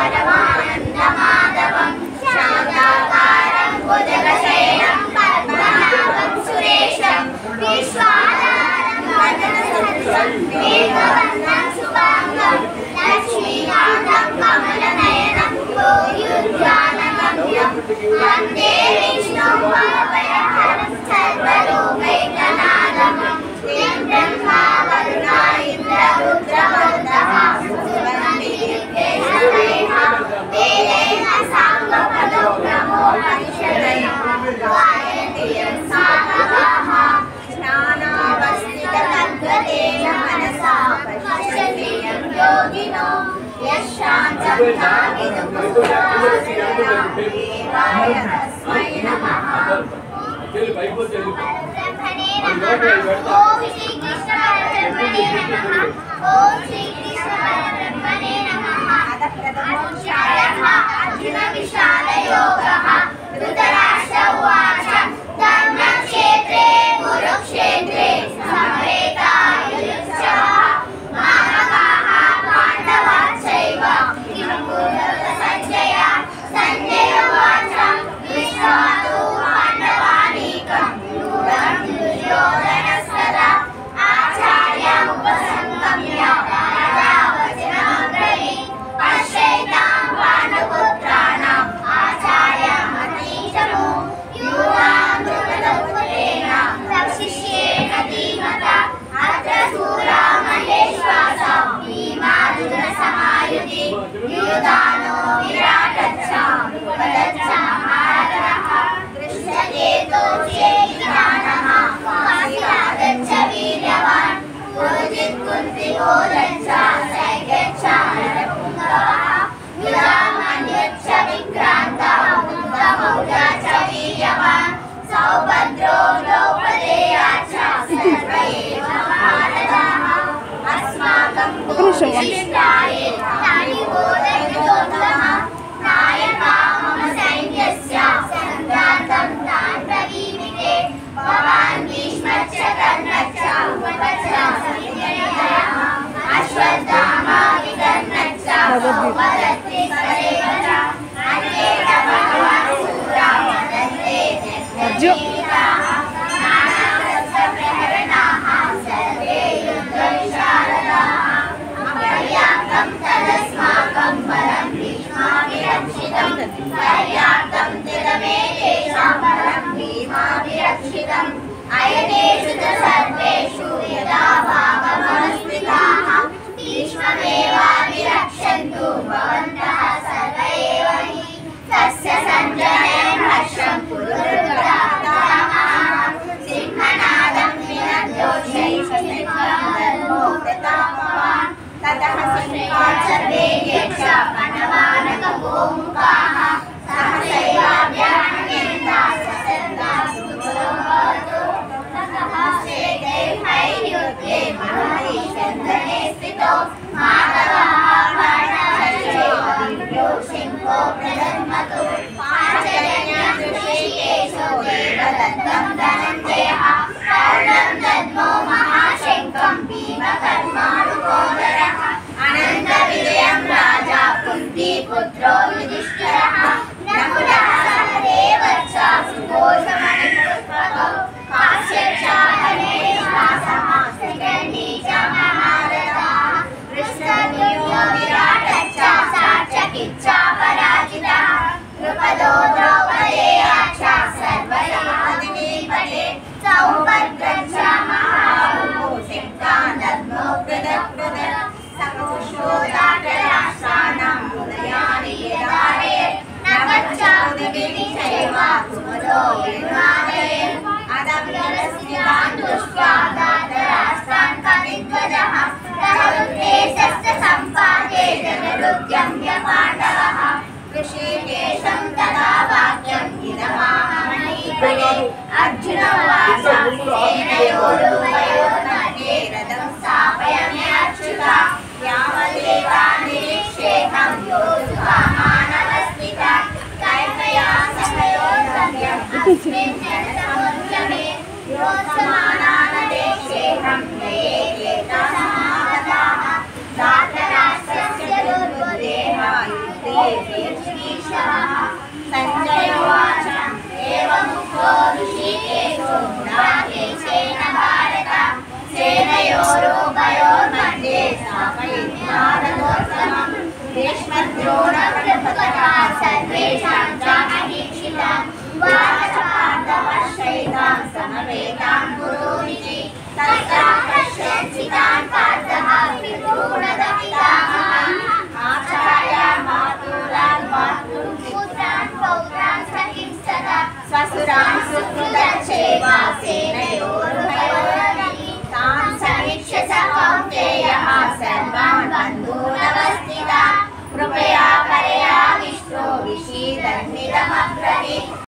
परमानन्दमाधवं शान्ताकारं भुजगशयनं पद्मनाभं सुरेशं विश्वाधारं वदनसदृशं मेघवर्णं शुभाङ्गं लक्ष्मीकान्तं कमलनयनं योगियुज्ज्वालगम्यं वन्दे विष्णुं भवभयहरं सर्वलोकैकनाथं ब्रह्मा वरुणा इन्द्ररुद्रवरुणः सुवर्णदिव्यैः वेदैः साङ्गपदो ब्रह्मोपनिषदः गायन्ति यं सामगाः ज्ञानावस्थिततद्गतेन मनसा पश्यन्ति यं योगिनो यशान्तं नाविदुमुदारदेवाय तस्मै नमः। ओम श्री कृष्ण परब्रह्मणे नमः। ओम श्री कृष्ण परब्रह्मणे नमः। अध्यायः अर्जुन विषाद योगः। धृतराष्ट्र उवाच धर्मक्षेत्रे कुरुक्षेत्रे समवेतायुयुत्सवः मामकाः पाण्डवाश्चैव किं कुर्वत संजय। संजय उवाच दृष्ट्वा तु पाण्डवानीकं दुर्योधनस्तदा आचार्यमुपसंगम्य राजा वचनाग्रहीत् पश्यैतां पाण्डुपुत्राणाम् आचार्यमतीशमो यूनां द्रुपदपुत्रेण शिष्येण धीमता अत्र शूरा महेश्वासा भीमार्जुनसमायुधि युधानो विराटच्च द्रुपदच्च महारथः कृष्णकेतो चेकितानः काशीराजच्च वीर्यवान् पुरुजित् कुन्तिबोधच्च सैगच्च नरपुङ्गवः युधामन्युच्च विक्रान्ता उत्तमौजा च वीर्यवान् सौभद्रो द्रौपदेयाश्च सर्व एव महारथाः अस्माकं भूमिष्ठाये तानि बोधयितोत्तमः नायका मम सैन्यस्य सङ्ग्रान्तं तान् ब्रवीमि भवान् भीष्मश्च कर्णश्च उपश्च सञ्जयः अश्वत्थामा विकर्णश्च सौभद्रस्ते सदैव च अन्येन भगवान् शूरा वदन्ते निर्जीविताः नानाशस्त्रप्रहरणाः सर्वे युद्धविशारदाः पर्याप्तं तदस्माकं बलं भीष्माभिरक्षितं पर्याप्तं तदमे तेषां बलं भीमाभिरक्षितम् अयनेषु च सर्वेषु यदा भावमवस्थिताः भीष्ममेवाभिरक्षन्तु भवन्तः सर्व एव हि तस्य सञ्जनयं हर्षं पुरुहृदाः सिंहनादं विनद्योषैषितोक्ततापवान् ततः सिंहाच वेगेच कणवानकगोमुखाः सहसैवाभ्याहन्यन्ताः ससन्तास्तु पुरोभवतु ततः शेदैर्हैर्युद्धे महतीशन्दने स्थितो माधवः कर्णश्चैव शङ्खो प्रदन्मतु पाञ्चजन्यं ऋषिकेशो देवदत्तं धनञ्जयः कर्णं दद्मो महाशङ्खं भीमकर्माणुकोदरः अनन्तविजयं राजा कुन्तीपुत्रो युधिष्ठिरः नकुलः सहदेवश्च सुघोषमणिपुष्पकौ काश्यपश्च हरेश्वासः शिखण्डी च महारथाः कृष्णद्युम्नो विराटश्च सात्यकिश्च पराजितः द्रुपदो द्रौपदेयाश्च सर्वसाधिपते सौभद्रश्च महाबाहुः सिक्तान् दद्मो पृथक् सकोशोदातराष्ट्राणां हृदयानि यदारयत् नवच्चादिविधिचैव सुमदो यन्मादयत् अदम्यरस्मितान् दृष्ट्वा दातराष्ट्रान् कविध्वजः तरुद्देशस्य सम्पादे जनरुद्यम्य पाण्डवः ऋषिकेशं तदा वाक्यम् इदमाहमनीपये अर्जुन उवाच सेनयोरुभयोर्मध्ये रथं स्थापयाम्यच्युता यावदेवा निरीक्षेऽहं योद्धुकामानवस्थिता कैकया सखयोर्गम्यम् अस्मिन् जनसमुद्यमे योत्समानानदेशेऽहं ययेत्येताः समागताः सेनयोरुभयोरपि तान् समीक्ष्य स कौन्तेयः सर्वान् बन्धूनवस्थितान् कृपया परयाविष्टो विषीदन्निदमब्रवीत्